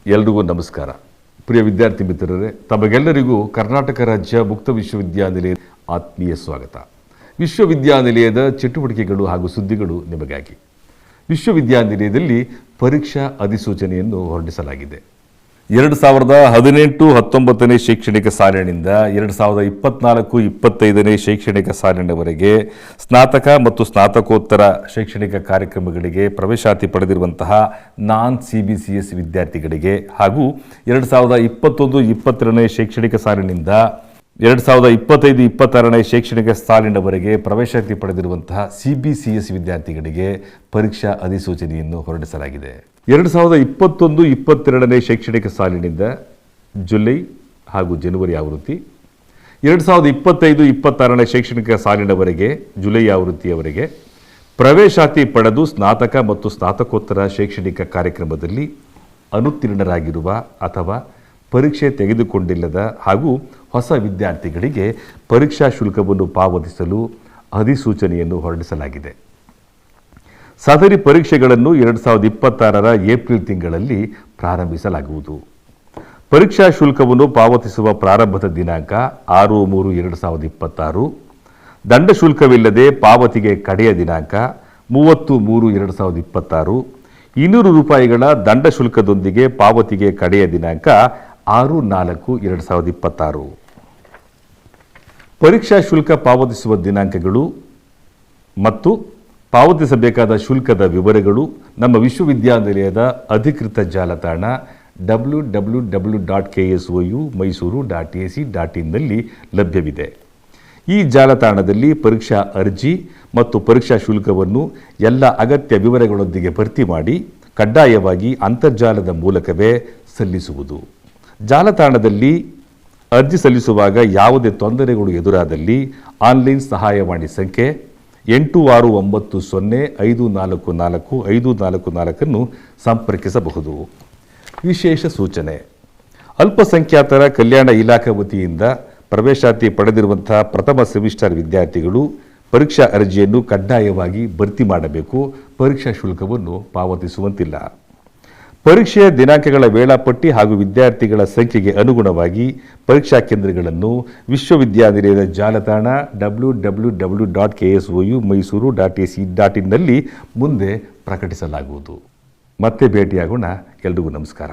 ಎಲ್ರಿಗೂ ನಮಸ್ಕಾರ. ಪ್ರಿಯ ವಿದ್ಯಾರ್ಥಿ ಮಿತ್ರರೇ, ತಮಗೆಲ್ಲರಿಗೂ ಕರ್ನಾಟಕ ರಾಜ್ಯ ಮುಕ್ತ ವಿಶ್ವವಿದ್ಯಾನಿಲಯ ಆತ್ಮೀಯ ಸ್ವಾಗತ. ವಿಶ್ವವಿದ್ಯಾನಿಲಯದ ಚಟುವಟಿಕೆಗಳು ಹಾಗೂ ಸುದ್ದಿಗಳು ನಿಮಗಾಗಿ. ವಿಶ್ವವಿದ್ಯಾನಿಲಯದಲ್ಲಿ ಪರೀಕ್ಷಾ ಅಧಿಸೂಚನೆಯನ್ನು ಹೊರಡಿಸಲಾಗಿದೆ. 2018-19 ಶೈಕ್ಷಣಿಕ ಸಾಲಿನಿಂದ 2024-25 ಶೈಕ್ಷಣಿಕ ಸಾಲಿನವರೆಗೆ ಸ್ನಾತಕ ಮತ್ತು ಸ್ನಾತಕೋತ್ತರ ಶೈಕ್ಷಣಿಕ ಕಾರ್ಯಕ್ರಮಗಳಿಗೆ ಪ್ರವೇಶಾತಿ ಪಡೆದಿರುವಂತಹ ನಾನ್ CBCS ವಿದ್ಯಾರ್ಥಿಗಳಿಗೆ ಹಾಗೂ 2021-22 ಶೈಕ್ಷಣಿಕ ಸಾಲಿನಿಂದ 2025-26 ಶೈಕ್ಷಣಿಕ ಸಾಲಿನವರೆಗೆ ಪ್ರವೇಶಾತಿ ಪಡೆದಿರುವಂತಹ CBCS ವಿದ್ಯಾರ್ಥಿಗಳಿಗೆ ಪರೀಕ್ಷಾ ಅಧಿಸೂಚನೆಯನ್ನು ಹೊರಡಿಸಲಾಗಿದೆ. 2021-22 ಶೈಕ್ಷಣಿಕ ಸಾಲಿನಿಂದ ಜುಲೈ ಹಾಗೂ ಜನವರಿ ಆವೃತ್ತಿ, 2025-26 ಶೈಕ್ಷಣಿಕ ಸಾಲಿನವರೆಗೆ ಜುಲೈ ಆವೃತ್ತಿಯವರೆಗೆ ಪ್ರವೇಶಾತಿ ಪಡೆದು ಸ್ನಾತಕ ಮತ್ತು ಸ್ನಾತಕೋತ್ತರ ಶೈಕ್ಷಣಿಕ ಕಾರ್ಯಕ್ರಮದಲ್ಲಿ ಅನುತ್ತೀರ್ಣರಾಗಿರುವ ಅಥವಾ ಪರೀಕ್ಷೆ ತೆಗೆದುಕೊಂಡಿಲ್ಲದ ಹಾಗೂ ಹೊಸ ವಿದ್ಯಾರ್ಥಿಗಳಿಗೆ ಪರೀಕ್ಷಾ ಶುಲ್ಕವನ್ನು ಪಾವತಿಸಲು ಅಧಿಸೂಚನೆಯನ್ನು ಹೊರಡಿಸಲಾಗಿದೆ. ಸದರಿ ಪರೀಕ್ಷೆಗಳನ್ನು 2026 ಏಪ್ರಿಲ್ ತಿಂಗಳಲ್ಲಿ ಪ್ರಾರಂಭಿಸಲಾಗುವುದು. ಪರೀಕ್ಷಾ ಶುಲ್ಕವನ್ನು ಪಾವತಿಸುವ ಪ್ರಾರಂಭದ ದಿನಾಂಕ 6/3/2026. ದಂಡ ಶುಲ್ಕವಿಲ್ಲದೆ ಪಾವತಿಗೆ ಕಡೆಯ ದಿನಾಂಕ 30/3/2026. 200 ರೂಪಾಯಿಗಳ ದಂಡ ಶುಲ್ಕದೊಂದಿಗೆ ಪಾವತಿಗೆ ಕಡೆಯ ದಿನಾಂಕ 6/4/2026. ಪರೀಕ್ಷಾ ಶುಲ್ಕ ಪಾವತಿಸುವ ದಿನಾಂಕಗಳು ಮತ್ತು ಪಾವತಿಸಬೇಕಾದ ಶುಲ್ಕದ ವಿವರಗಳು ನಮ್ಮ ವಿಶ್ವವಿದ್ಯಾನಿಲಯದ ಅಧಿಕೃತ ಜಾಲತಾಣ www.ksoumysuru.ac.in ನಲ್ಲಿ ಲಭ್ಯವಿದೆ. ಈ ಜಾಲತಾಣದಲ್ಲಿ ಪರೀಕ್ಷಾ ಅರ್ಜಿ ಮತ್ತು ಪರೀಕ್ಷಾ ಶುಲ್ಕವನ್ನು ಎಲ್ಲ ಅಗತ್ಯ ವಿವರಗಳೊಂದಿಗೆ ಭರ್ತಿ ಮಾಡಿ ಕಡ್ಡಾಯವಾಗಿ ಅಂತರ್ಜಾಲದ ಮೂಲಕವೇ ಸಲ್ಲಿಸುವುದು. ಜಾಲತಾಣದಲ್ಲಿ ಅರ್ಜಿ ಸಲ್ಲಿಸುವಾಗ ಯಾವುದೇ ತೊಂದರೆಗಳು ಎದುರಾದಲ್ಲಿ ಆನ್ಲೈನ್ ಸಹಾಯವಾಣಿ ಸಂಖ್ಯೆ 8690544544 ಸಂಪರ್ಕಿಸಬಹುದು. ವಿಶೇಷ ಸೂಚನೆ: ಅಲ್ಪಸಂಖ್ಯಾತರ ಕಲ್ಯಾಣ ಇಲಾಖೆ ವತಿಯಿಂದ ಪ್ರವೇಶಾತಿ ಪಡೆದಿರುವಂತಹ ಪ್ರಥಮ ಸೆಮಿಸ್ಟರ್ ವಿದ್ಯಾರ್ಥಿಗಳು ಪರೀಕ್ಷಾ ಅರ್ಜಿಯನ್ನು ಕಡ್ಡಾಯವಾಗಿ ಭರ್ತಿ ಮಾಡಬೇಕು. ಪರೀಕ್ಷಾ ಶುಲ್ಕವನ್ನು ಪಾವತಿಸುವಂತಿಲ್ಲ. ಪರೀಕ್ಷೆಯ ದಿನಾಂಕಗಳ ವೇಳಾಪಟ್ಟಿ ಹಾಗೂ ವಿದ್ಯಾರ್ಥಿಗಳ ಸಂಖ್ಯೆಗೆ ಅನುಗುಣವಾಗಿ ಪರೀಕ್ಷಾ ಕೇಂದ್ರಗಳನ್ನು ವಿಶ್ವವಿದ್ಯಾನಿಲಯದ ಜಾಲತಾಣ www.ksoumysuru.ac.in ನಲ್ಲಿ ಮುಂದೆ ಪ್ರಕಟಿಸಲಾಗುವುದು. ಮತ್ತೆ ಭೇಟಿಯಾಗೋಣ. ಎಲ್ರಿಗೂ ನಮಸ್ಕಾರ.